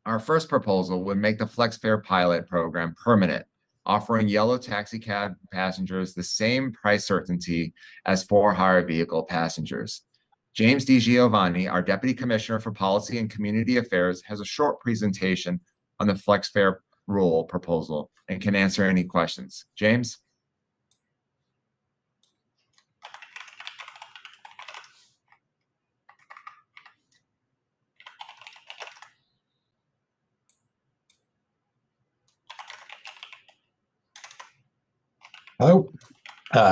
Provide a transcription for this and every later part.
Our first proposal would make the FlexFare pilot program permanent, offering yellow taxi cab passengers the same price certainty as for-hire vehicle passengers. James DiGiovanni, our Deputy Commissioner for Policy and Community Affairs, has a short presentation on the FlexFare rule proposal and can answer any questions. James? Hello.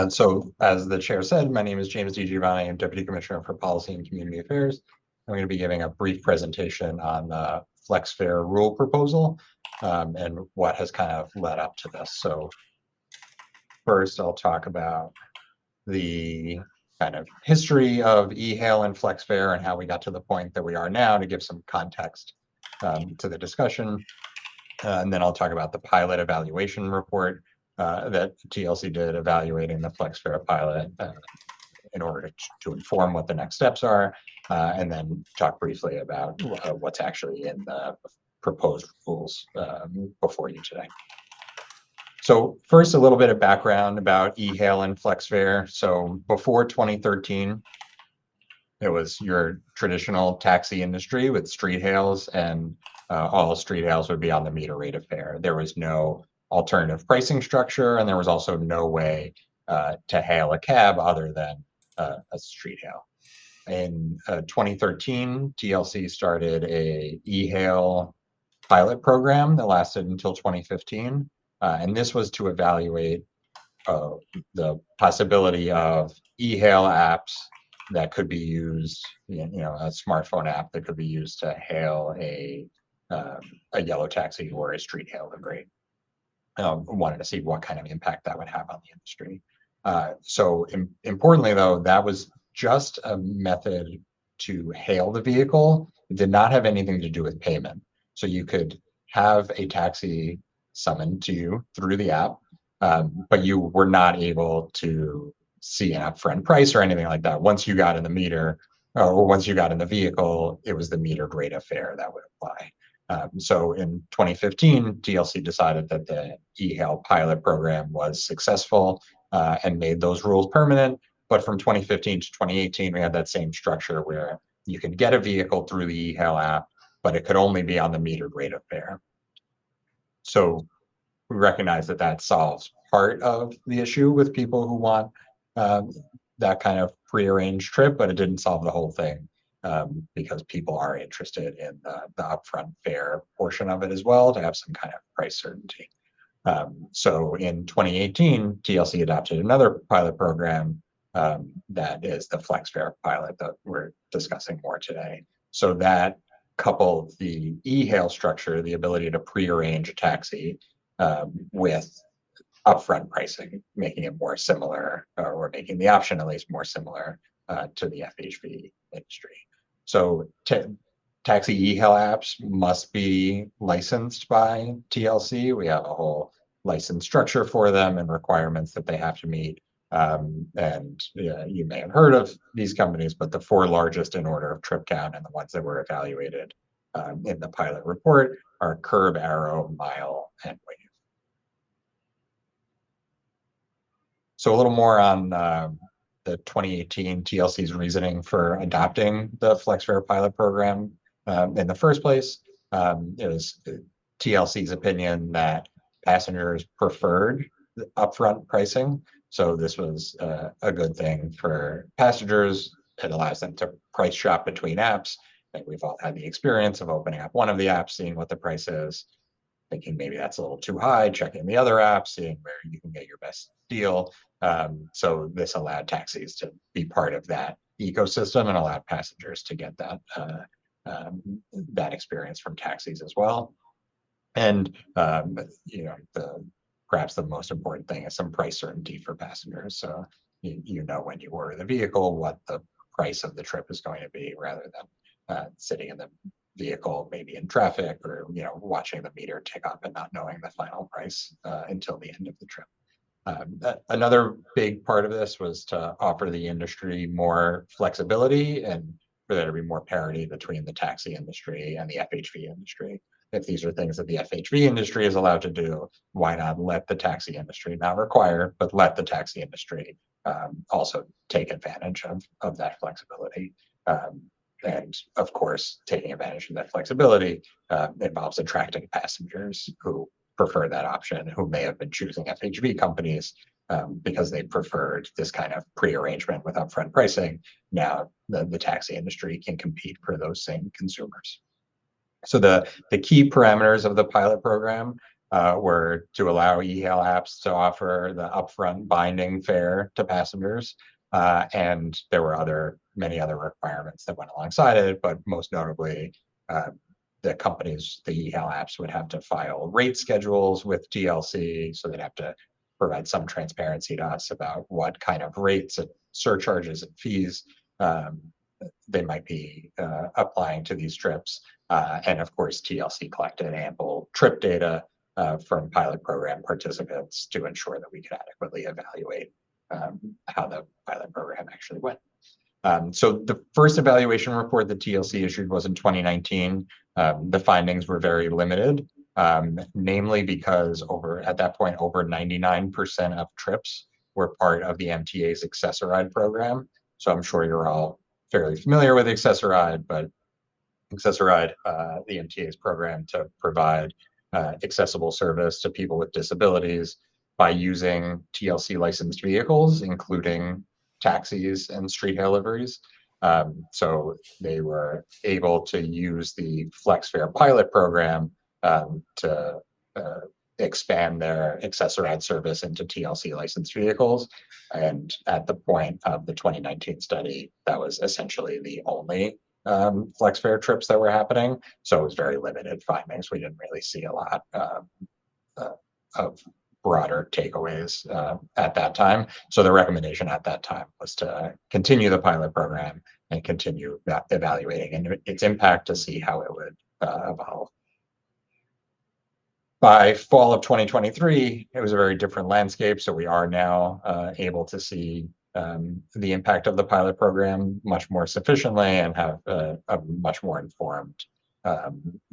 So as the chair said, my name is James DiGiovanni. I'm Deputy Commissioner for Policy and Community Affairs. I'm going to be giving a brief presentation on the FlexFare rule proposal and what has kind of led up to this. So first, I'll talk about the kind of history of e-hail and FlexFare and how we got to the point that we are now to give some context to the discussion. And then I'll talk about the pilot evaluation report that TLC did evaluating the FlexFare pilot in order to inform what the next steps are, and then talk briefly about what's actually in the proposed rules before you today. So first, a little bit of background about e-hail and FlexFare. So before 2013, it was your traditional taxi industry with street hails, and all street hails would be on the meter rate of fare. There was no alternative pricing structure, and there was also no way to hail a cab other than a street hail. In 2013, TLC started a e-hail pilot program that lasted until 2015, and this was to evaluate the possibility of e-hail apps that could be used, a smartphone app that could be used to hail a yellow taxi or a street hail livery. Wanted to see what kind of impact that would have on the industry. So importantly, though, that was just a method to hail the vehicle. It did not have anything to do with payment. So you could have a taxi summoned to you through the app, but you were not able to see an upfront price or anything like that. Once you got in the meter, or once you got in the vehicle, it was the metered rate of fare that would apply. So in 2015, TLC decided that the e-hail pilot program was successful and made those rules permanent. But from 2015 to 2018, we had that same structure where you could get a vehicle through the e-hail app, but it could only be on the metered rate of fare. So we recognize that that solves part of the issue with people who want that kind of prearranged trip, but it didn't solve the whole thing. Because people are interested in the upfront fare portion of it as well to have some kind of price certainty. So in 2018, TLC adopted another pilot program that is the FlexFare pilot that we're discussing more today. So that coupled the e-hail structure, the ability to prearrange a taxi with upfront pricing, making it more similar, or making the option at least more similar to the FHV industry. So taxi e-hail apps must be licensed by TLC. We have a whole license structure for them and requirements that they have to meet. And you may have heard of these companies, but the four largest in order of trip count and the ones that were evaluated in the pilot report are Curb, Arrow, Mile, and Wave. So a little more on the 2018 TLC's reasoning for adopting the FlexFare pilot program in the first place. It was TLC's opinion that passengers preferred upfront pricing. So this was a good thing for passengers. It allows them to price shop between apps. And we've all had the experience of opening up one of the apps, seeing what the price is, thinking maybe that's a little too high, checking the other app, seeing where you can get your best deal. So this allowed taxis to be part of that ecosystem and allowed passengers to get that that experience from taxis as well. And perhaps the most important thing is some price certainty for passengers. So you know when you order the vehicle what the price of the trip is going to be, rather than sitting in the vehicle, maybe in traffic, or watching the meter tick up and not knowing the final price until the end of the trip. Another big part of this was to offer the industry more flexibility and for there to be more parity between the taxi industry and the FHV industry. if these are things that the FHV industry is allowed to do, why not let the taxi industry, not require, but let the taxi industry also take advantage of that flexibility. And of course, taking advantage of that flexibility involves attracting passengers who prefer that option, who may have been choosing FHV companies because they preferred this kind of pre-arrangement with upfront pricing. Now the taxi industry can compete for those same consumers. So the key parameters of the pilot program were to allow e-hail apps to offer the upfront binding fare to passengers. And there were many other requirements that went alongside it, but most notably, the companies, the e-hail apps would have to file rate schedules with TLC, so they'd have to provide some transparency to us about what kind of rates and surcharges and fees they might be applying to these trips. And of course, TLC collected ample trip data from pilot program participants to ensure that we could adequately evaluate how the pilot program actually went. So the first evaluation report that TLC issued was in 2019. The findings were very limited, namely because at that point, over 99% of trips were part of the MTA's Accessoride program. So I'm sure you're all fairly familiar with Accessoride, but Accessoride, the MTA's program to provide accessible service to people with disabilities by using TLC licensed vehicles, including taxis and street hail liveries. So they were able to use the FlexFare pilot program to expand their Accessoride service into TLC licensed vehicles. And at the point of the 2019 study, that was essentially the only FlexFare trips that were happening. So it was very limited findings. We didn't really see a lot of broader takeaways at that time. So the recommendation at that time was to continue the pilot program and continue evaluating its impact to see how it would evolve. By fall of 2023, it was a very different landscape. So we are now able to see the impact of the pilot program much more sufficiently and have a much more informed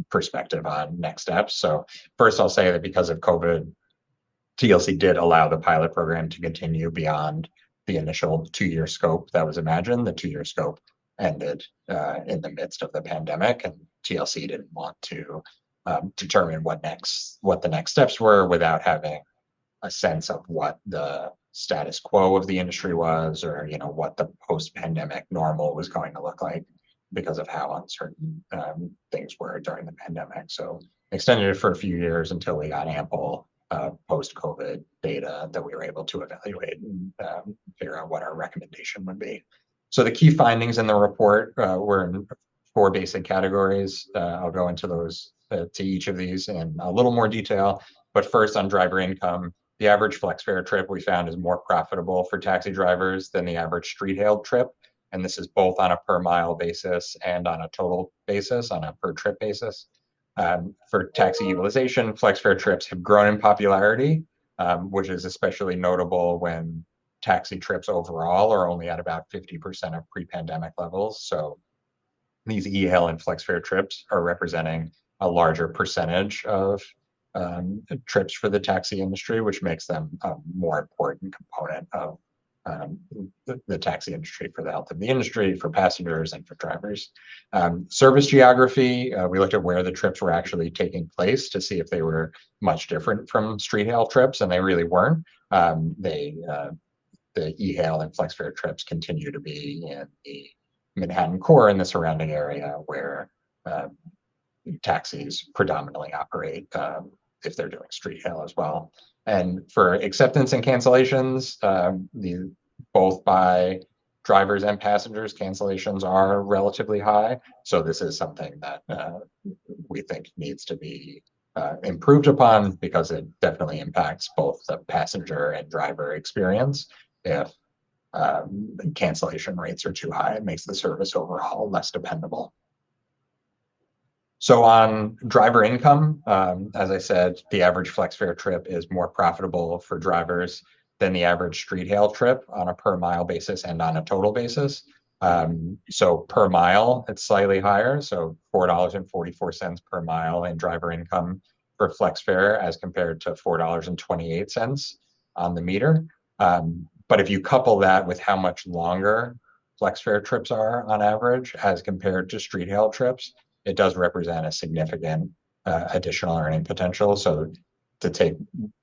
perspective on next steps. So first, I'll say that because of COVID, TLC did allow the pilot program to continue beyond the initial 2-year scope that was imagined. The 2-year scope ended in the midst of the pandemic, and TLC didn't want to determine what the next steps were without having a sense of what the status quo of the industry was, or what the post-pandemic normal was going to look like because of how uncertain things were during the pandemic. So extended it for a few years until we got ample post-COVID data that we were able to evaluate and figure out what our recommendation would be. So the key findings in the report were in 4 basic categories. I'll go into those to each of these in a little more detail. But first, on driver income, the average FlexFare trip we found is more profitable for taxi drivers than the average street hail trip. And this is both on a per mile basis and on a total basis, on a per trip basis. For taxi utilization, FlexFare trips have grown in popularity, which is especially notable when taxi trips overall are only at about 50% of pre-pandemic levels. So these e-hail and FlexFare trips are representing a larger percentage of trips for the taxi industry, which makes them a more important component of the taxi industry for the health of the industry, for passengers, and for drivers. Service geography, we looked at where the trips were actually taking place to see if they were much different from street hail trips, and they really weren't. The e-hail and FlexFare trips continue to be in the Manhattan core and the surrounding area where taxis predominantly operate if they're doing street hail as well. And for acceptance and cancellations, both by drivers and passengers, cancellations are relatively high. So this is something that we think needs to be improved upon, because it definitely impacts both the passenger and driver experience. If cancellation rates are too high, it makes the service overall less dependable. So on driver income, as I said, the average FlexFare trip is more profitable for drivers than the average street hail trip on a per mile basis and on a total basis. So per mile, it's slightly higher. So $4.44 per mile in driver income for FlexFare as compared to $4.28 on the meter. But if you couple that with how much longer FlexFare trips are on average as compared to street hail trips, it does represent a significant additional earning potential. So to take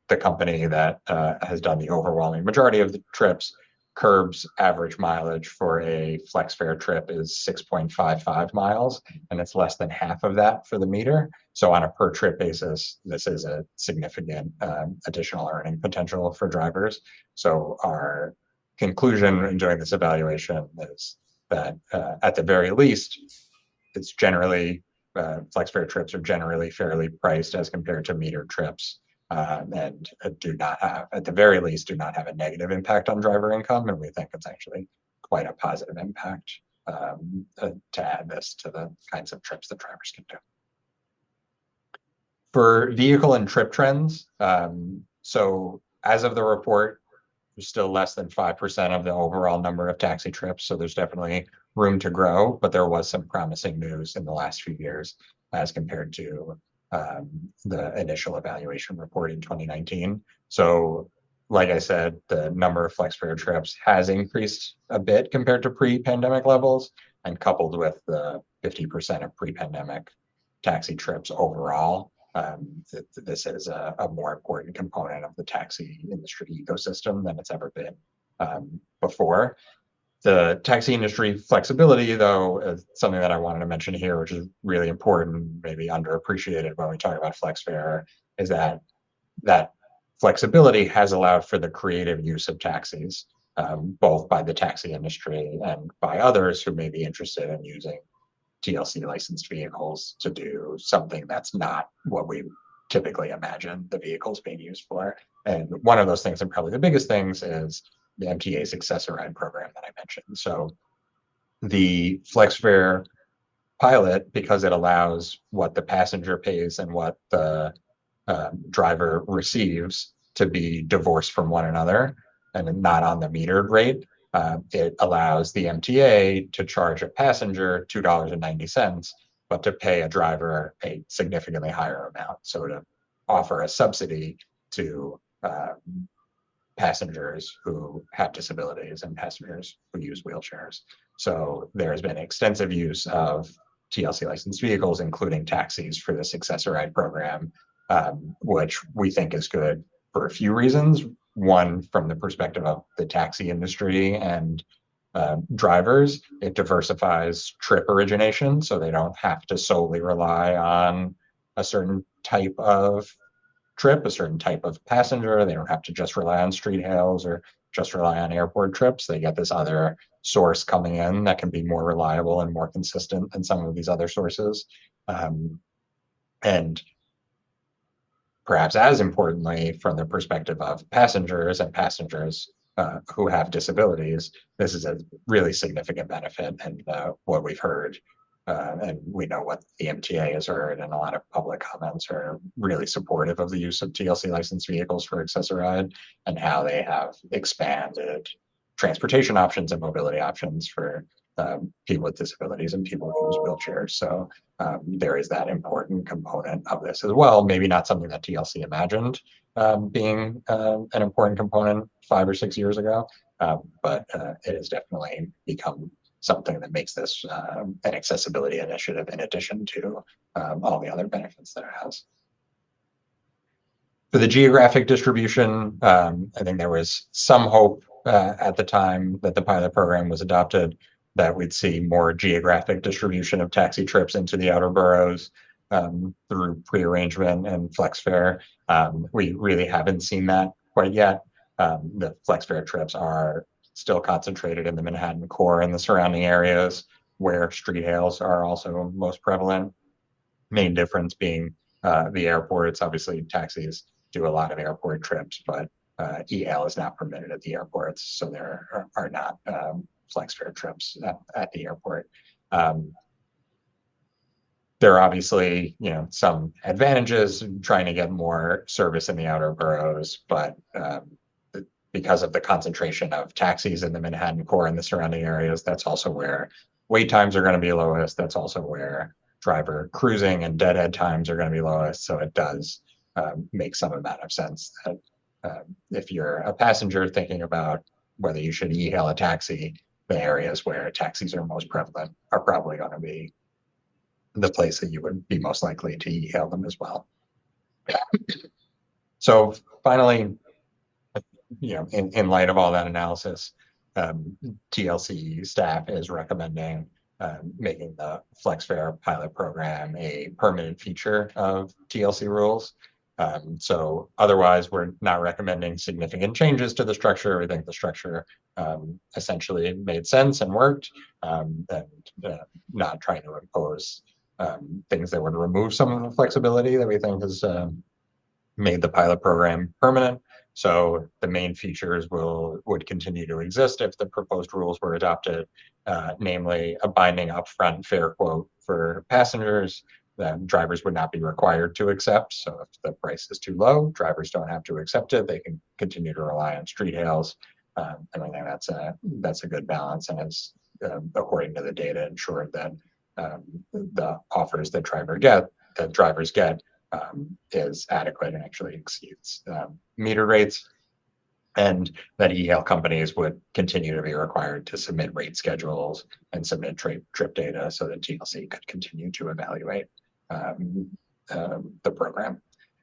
the company that has done the overwhelming majority of the trips, Curb's average mileage for a FlexFare trip is 6.55 miles, and it's less than half of that for the meter. So on a per trip basis, this is a significant additional earning potential for drivers. So our conclusion in doing this evaluation is that at the very least, it's generally FlexFare trips are generally fairly priced as compared to metered trips, and do not have, at the very least, do not have a negative impact on driver income. And we think it's actually quite a positive impact to add this to the kinds of trips that drivers can do. For vehicle and trip trends, so as of the report, there's still less than 5% of the overall number of taxi trips. So there's definitely room to grow, but there was some promising news in the last few years as compared to the initial evaluation report in 2019. So like I said, the number of FlexFare trips has increased a bit compared to pre-pandemic levels, and coupled with the 50% of pre-pandemic taxi trips overall, this is a more important component of the taxi industry ecosystem than it's ever been before. The taxi industry flexibility, though, is something that I wanted to mention here, which is really important, maybe underappreciated when we talk about FlexFare, is that flexibility has allowed for the creative use of taxis, both by the taxi industry and by others who may be interested in using TLC licensed vehicles to do something that's not what we typically imagine the vehicles being used for. And one of those things, and probably the biggest things, is the MTA's accessoride program that I mentioned. So the FlexFare pilot, because it allows what the passenger pays and what the driver receives to be divorced from one another and not on the metered rate, it allows the MTA to charge a passenger $2.90, but to pay a driver a significantly higher amount. So to offer a subsidy to passengers who have disabilities and passengers who use wheelchairs. So there's been extensive use of TLC licensed vehicles, including taxis, for this accessoride program, which we think is good for a few reasons. One, from the perspective of the taxi industry and drivers, it diversifies trip origination, so they don't have to solely rely on a certain type of trip, a certain type of passenger. They don't have to just rely on street hails or just rely on airport trips. They get this other source coming in that can be more reliable and more consistent than some of these other sources. And perhaps as importantly, from the perspective of passengers and passengers who have disabilities, this is a really significant benefit. And what we've heard, and we know what the MTA has heard, and a lot of public comments are really supportive of the use of TLC licensed vehicles for accessoride and how they have expanded transportation options and mobility options for people with disabilities and people who use wheelchairs. So there is that important component of this as well. Maybe not something that TLC imagined being an important component 5 or 6 years ago, but it has definitely become something that makes this an accessibility initiative in addition to all the other benefits that it has. For the geographic distribution, I think there was some hope at the time that the pilot program was adopted that we'd see more geographic distribution of taxi trips into the outer boroughs through pre-arrangement and FlexFare. We really haven't seen that quite yet. The FlexFare trips are still concentrated in the Manhattan core and the surrounding areas where street hails are also most prevalent. Main difference being the airports. Obviously, taxis do a lot of airport trips, but e-hail is not permitted at the airports, so there are not FlexFare trips at the airport. There are obviously, some advantages in trying to get more service in the outer boroughs, but because of the concentration of taxis in the Manhattan core and the surrounding areas, that's also where wait times are going to be lowest. That's also where driver cruising and deadhead times are going to be lowest. So it does make some amount of sense that if you're a passenger thinking about whether you should e-hail a taxi, the areas where taxis are most prevalent are probably going to be the place that you would be most likely to e-hail them as well. So finally, in light of all that analysis, TLC staff is recommending making the FlexFare pilot program a permanent feature of TLC rules. So otherwise, we're not recommending significant changes to the structure. We think the structure essentially made sense and worked, and not trying to impose things that would remove some of the flexibility that we think has made the pilot program permanent. So the main features would continue to exist if the proposed rules were adopted, namely a binding upfront fare quote for passengers that drivers would not be required to accept. So if the price is too low, drivers don't have to accept it. They can continue to rely on street hails. And I think that's a good balance, and is according to the data ensured that the offers that drivers get is adequate and actually exceeds meter rates, and that e-hail companies would continue to be required to submit rate schedules and submit trip data so that TLC could continue to evaluate the program.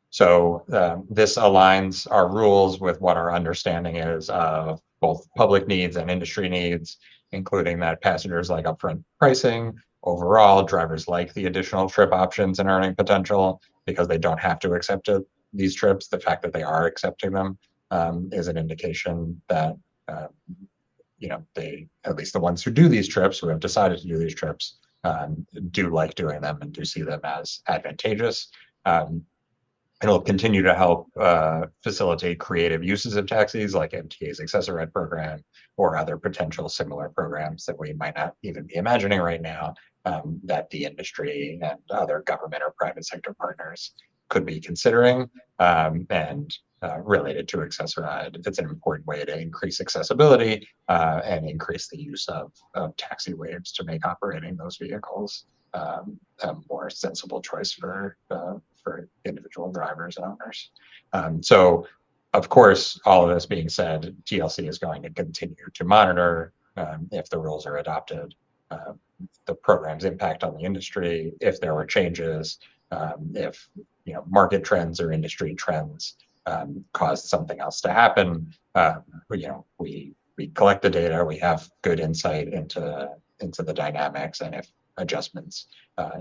So this aligns our rules with what our understanding is of both public needs and industry needs, including that passengers like upfront pricing. Overall, drivers like the additional trip options and earning potential because they don't have to accept these trips. The fact that they are accepting them is an indication that they, at least the ones who do these trips, who have decided to do these trips, do like doing them and do see them as advantageous. It'll continue to help facilitate creative uses of taxis like MTA's Accessorette program or other potential similar programs that we might not even be imagining right now, that the industry and other government or private sector partners could be considering. And related to Accessoride, it's an important way to increase accessibility and increase the use of taxi waves to make operating those vehicles a more sensible choice for individual drivers and owners. So, of course, all of this being said, TLC is going to continue to monitor if the rules are adopted, the program's impact on the industry, if there were changes, if market trends or industry trends caused something else to happen. We collect the data, we have good insight into the dynamics, and if adjustments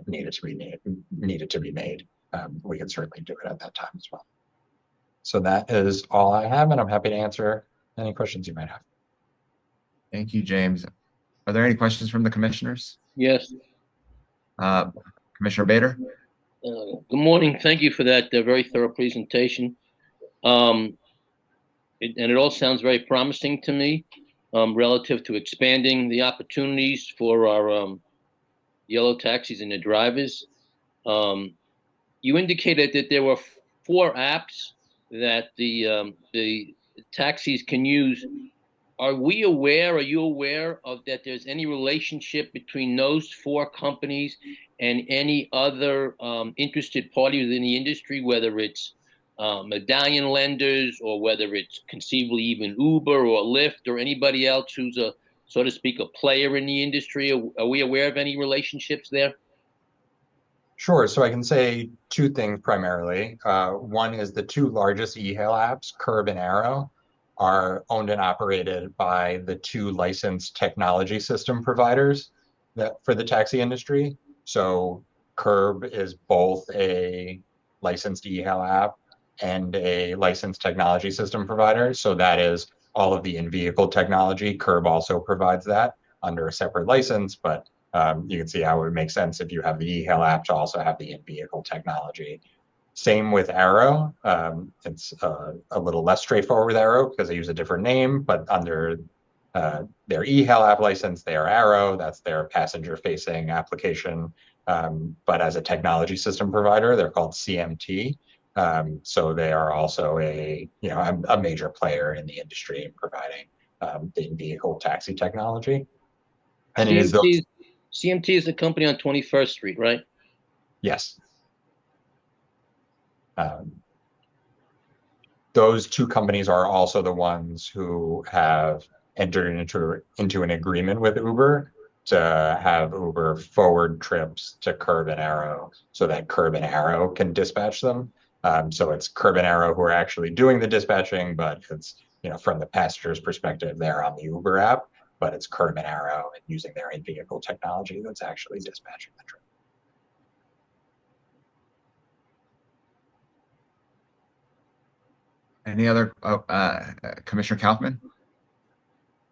needed to be made, we can certainly do it at that time as well. So that is all I have, and I'm happy to answer any questions you might have. Thank you, James. Are there any questions from the commissioners? Yes. Commissioner Bader? Good morning. Thank you for that very thorough presentation. And it all sounds very promising to me relative to expanding the opportunities for our yellow taxis and the drivers. You indicated that there were 4 apps that the taxis can use. Are you aware of that there's any relationship between those 4 companies and any other interested party within the industry, whether it's medallion lenders or whether it's conceivably even Uber or Lyft or anybody else who's a, so to speak, a player in the industry? Are we aware of any relationships there? Sure. So I can say 2 things primarily. One is the 2 largest e-hail apps, Curb and Arrow, are owned and operated by the 2 licensed technology system providers for the taxi industry. So Curb is both a licensed e-hail app and a licensed technology system provider. So that is all of the in-vehicle technology. Curb also provides that under a separate license, but you can see how it would make sense if you have the e-hail app to also have the in-vehicle technology. Same with Arrow. It's a little less straightforward with Arrow because they use a different name, but under their e-hail app license, they are Arrow. That's their passenger-facing application. But as a technology system provider, they're called CMT. So they are also a major player in the industry in providing the vehicle taxi technology. And it is those. CMT is the company on 21st Street, right? Yes. Those two companies are also the ones who have entered into an agreement with Uber to have Uber forward trips to Curb and Arrow so that Curb and Arrow can dispatch them. So it's Curb and Arrow who are actually doing the dispatching, but it's, from the passenger's perspective, they're on the Uber app, but it's Curb and Arrow and using their in-vehicle technology that's actually dispatching the trip. Any other, Commissioner Kaufman?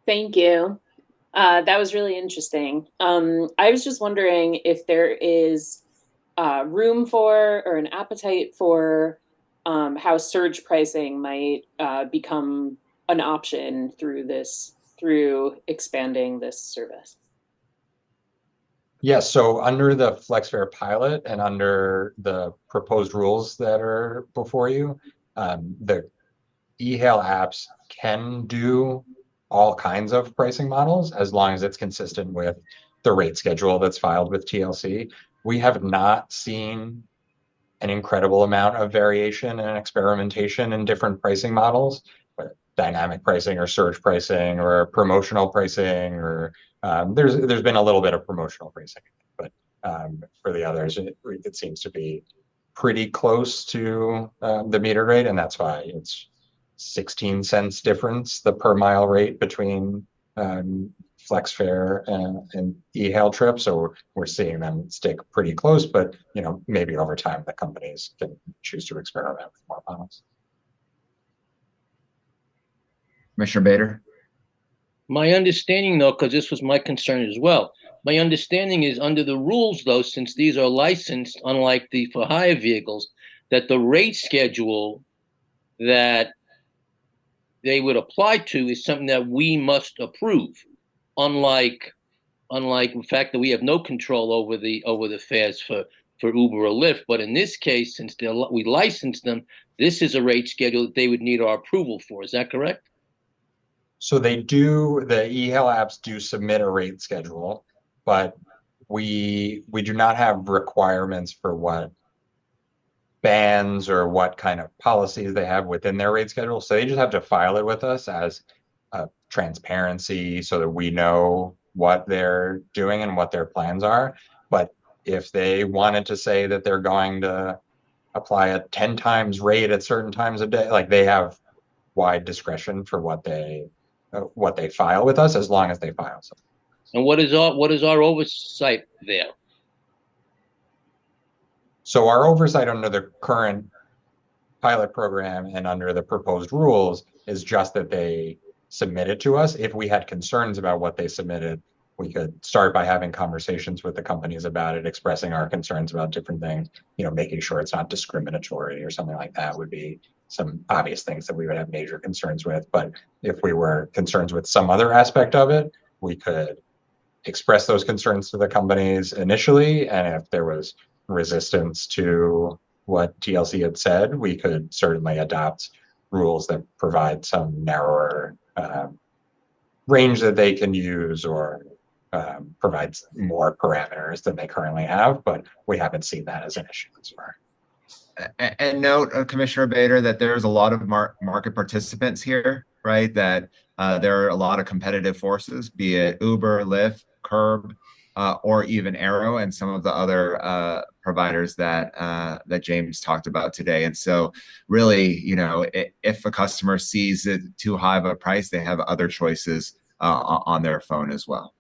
Thank you. That was really interesting. I was just wondering if there is room for or an appetite for how surge pricing might become an option through expanding this service. Yes, so under the FlexFare pilot and under the proposed rules that are before you, the e-hail apps can do all kinds of pricing models as long as it's consistent with the rate schedule that's filed with TLC. We have not seen an incredible amount of variation and experimentation in different pricing models, but dynamic pricing or surge pricing or promotional pricing, or there's been a little bit of promotional pricing, but for the others, it seems to be pretty close to the meter rate, and that's why it's 16 cents difference, the per mile rate between FlexFare and e-hail trips. So we're seeing them stick pretty close, but maybe over time the companies can choose to experiment with more models. Commissioner Bader? My understanding, though, because this was my concern as well, my understanding is under the rules, though, since these are licensed, unlike the for hire vehicles, that the rate schedule that they would apply to is something that we must approve, unlike the fact that we have no control over the fares for Uber or Lyft. But in this case, since we license them, this is a rate schedule that they would need our approval for. Is that correct? So they do, the e-hail apps do submit a rate schedule, but we do not have requirements for what bans or what kind of policies they have within their rate schedule. So they just have to file it with us as a transparency so that we know what they're doing and what their plans are. But if they wanted to say that they're going to apply a 10 times rate at certain times of day, like they have wide discretion for what they file with us, as long as they file something. And what is our oversight there? So our oversight under the current pilot program and under the proposed rules is just that they submit it to us. If we had concerns about what they submitted, we could start by having conversations with the companies about it, expressing our concerns about different things, making sure it's not discriminatory or something like that would be some obvious things that we would have major concerns with. But if we were concerned with some other aspect of it, we could express those concerns to the companies initially. And if there was resistance to what TLC had said, we could certainly adopt rules that provide some narrower range that they can use, or provides more parameters than they currently have, but we haven't seen that as an issue as far. And note, Commissioner Bader, that there's a lot of market participants here, right? That there are a lot of competitive forces, be it Uber, Lyft, Curb, or even Arrow, and some of the other providers that James talked about today. And so really, if a customer sees it too high of a price, they have other choices on their phone as well.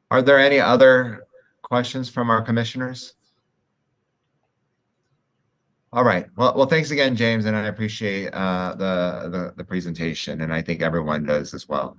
Are there any other questions from our commissioners? All right. Well, thanks again, James, and I appreciate the presentation, and I think everyone does as well.